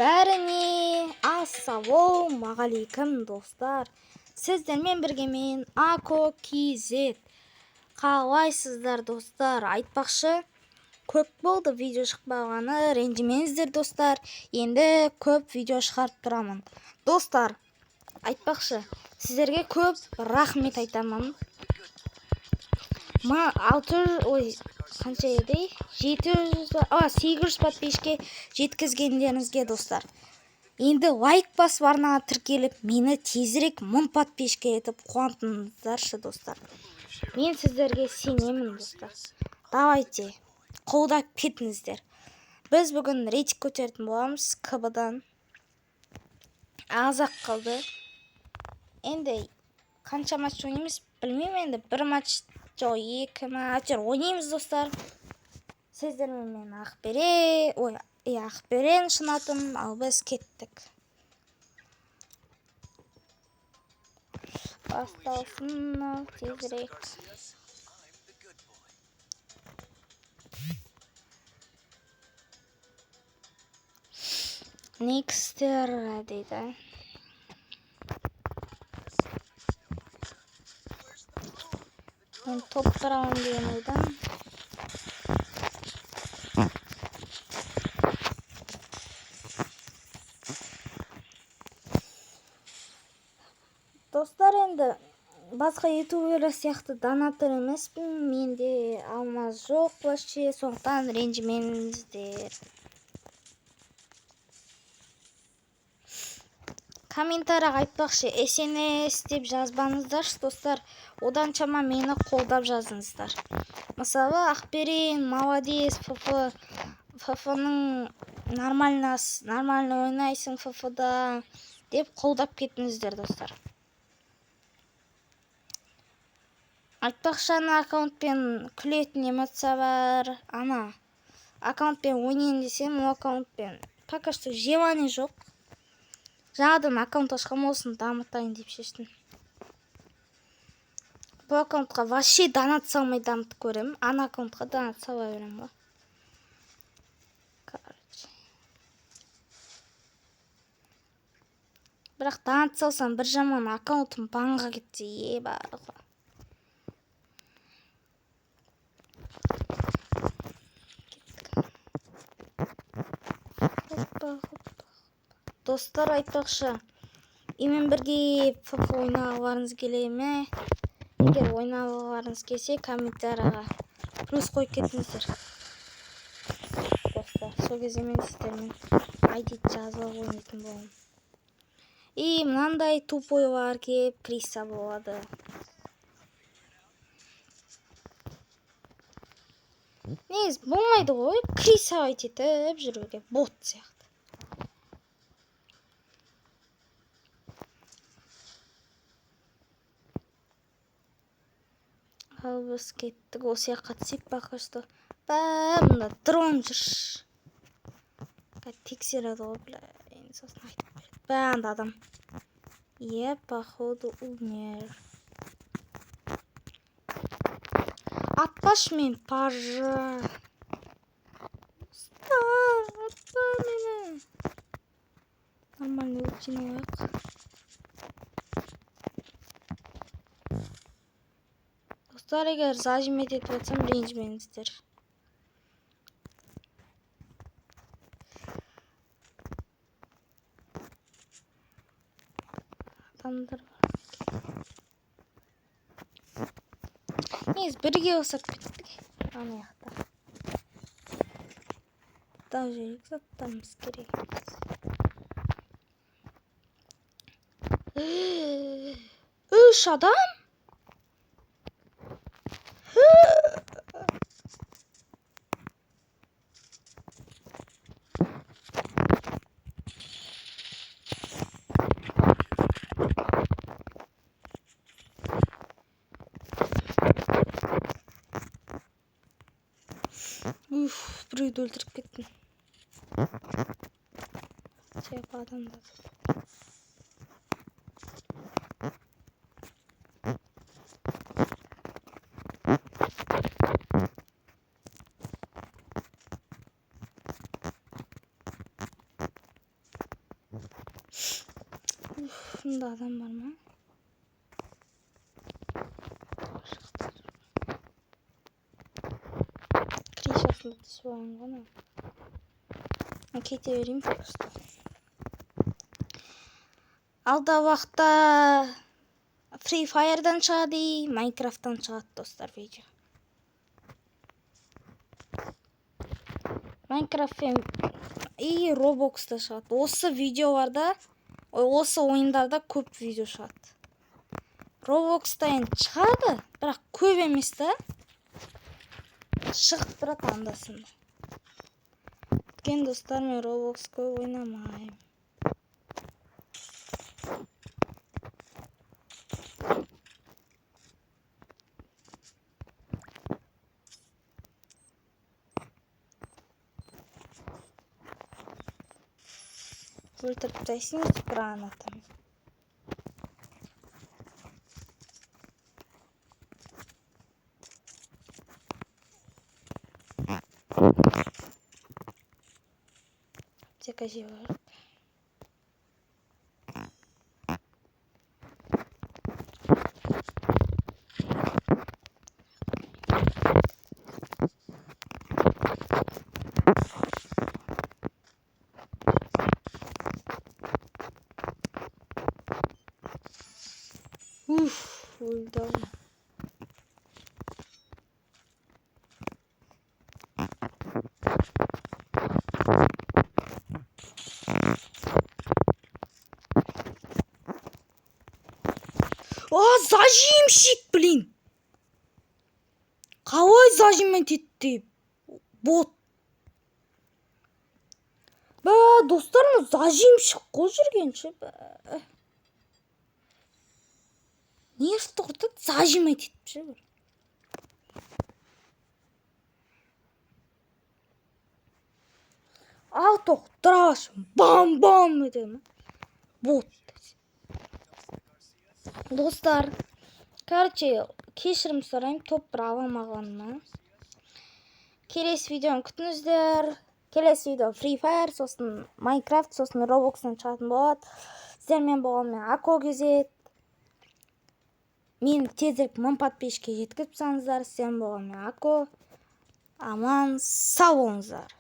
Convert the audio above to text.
Бәріне ассалаумағалейкум достар. Сіздермен бірге мен Ако KZ. Қалайсыздар достар? Айтпақшы, көп болды видео шықпағаны, ренжімеңіздер достар. Енді көп видео шығарып тұрамын. Достар, айтпақшы, сіздерге көп рахмет айтамын. 800 подписчикке жеткізгендеріңізге достар. Енді лайк басып арнаға тіркеліп, мені тезірек 1000 подписчикке етіп қуантыңыздаршы достар. Мен сіздерге сенемін достар. Давайте, қолдап кетіңіздер. Біз бүгін рейтинг көтеретін боламыз КБ-дан. Азақ қалды. Енді қанша матч ойнаймыз білмеймін, енді бір матч жоқ, 2 матч ойнаймыз достар. Сіздермен мен Ақберен шынатым, ал біз кеттік. Басталсын тезірек. Некстер дейді. Мен топ тұрамын деген ойдам. Достар, енді басқа ютуберлер сияқты донатор емеспін. Менде алмаз жоқ вообще, сондықтан ренжімеңіздер. Комментарияға айтпақшы, СНС деп жазбаңыздаршы достар. Одан шама мені қолдап жазыңыздар. Мысалы, Ақберен, молодец, ФФ-ның нормально ойнайсың ФФ-да деп қолдап кетіңіздер достар. Айтпақшы, ана аккаунтпен күлетін эмоция бар. Ана аккаунтпен ойнайын десем, ол аккаунтпен пока что желание жоқ. Жаңадан аккаунт ашқам, осын дамытайын деп шештім. Бұл аккаунтқа вообще донат салмай дамытып көрем. Ана аккаунтқа донат салмай берем ғой. Бірақ донат салсам бір жаман аккаунтым банға кетсе ебар ғой. Достар, айтпақшы, емен бірге ФФ ойнағыларыңыз келе ме? Егер ойнағыларыңыз келсе, комментарияға плюс қойып кетіңіздер. Достар, сол кезде мен сіздермен айдит жазып ойнайтын болам. Мынандай тупойлар кеп кіріса болады. Нез болмайды ғой, кіріса айтетіп жүруге бот сияқты. Ал біз кеттік, осы қатысып бақышты. Мұнда дрон жүрш. Тексереді ғой, енді сосын айтып береді. Бәнді адам. Походу, умер. Атпаш мен, пажа. Атпа мені. Нормально өтін ойық. Достар, егер зажимет етіп атсам, ренжімеңіздер. Адамдар бар. Нез бірге осап кеттік. Аны яқта. Дау жерек заттамыз керек. Үш адам? Біреуді өлтіріп кеттім. Сеп адамда. Ушунда адам бармы? Кришасында түсүп алган го. Кете берейин просто. Алда убакта Free Fire'дан чыгады, Minecraft'тан чыгат достор видео. Minecraft и Roblox'та чыгат. Осы видеоларда, осы оюндарда көп видео чыгат. Roblox'та эми чыгады, бирок көп эмес да. Чыгып турат анда-санда. Өйткөнү достор, мен Roblox көп ойнамайм. Өлтүрүп тастайсыңыз гранатаны. Аптека жеп алып. Өлдү. Зажимщик, блин. Калай зажиммен тетти? Бот. Достор, зажимщик го жүргенчи. Нерв токтоп зажиммен тетипчи. Ал токтураш. Бам-бам эдем. Бот. Достар, короче, кеширим сурайм, топ ала алмаганыма. Келесі видеоны күтіңіздер. Келесі видео Free Fire, сосын Minecraft, сосын Roblox'тан чыгатын болот. Сіздермен болған мен Ако кезет. Мені тезірек 1000 подписчикке жеткізіп саңыздар. Сіздермен болған мен Ако. Аман сау болыңыздар.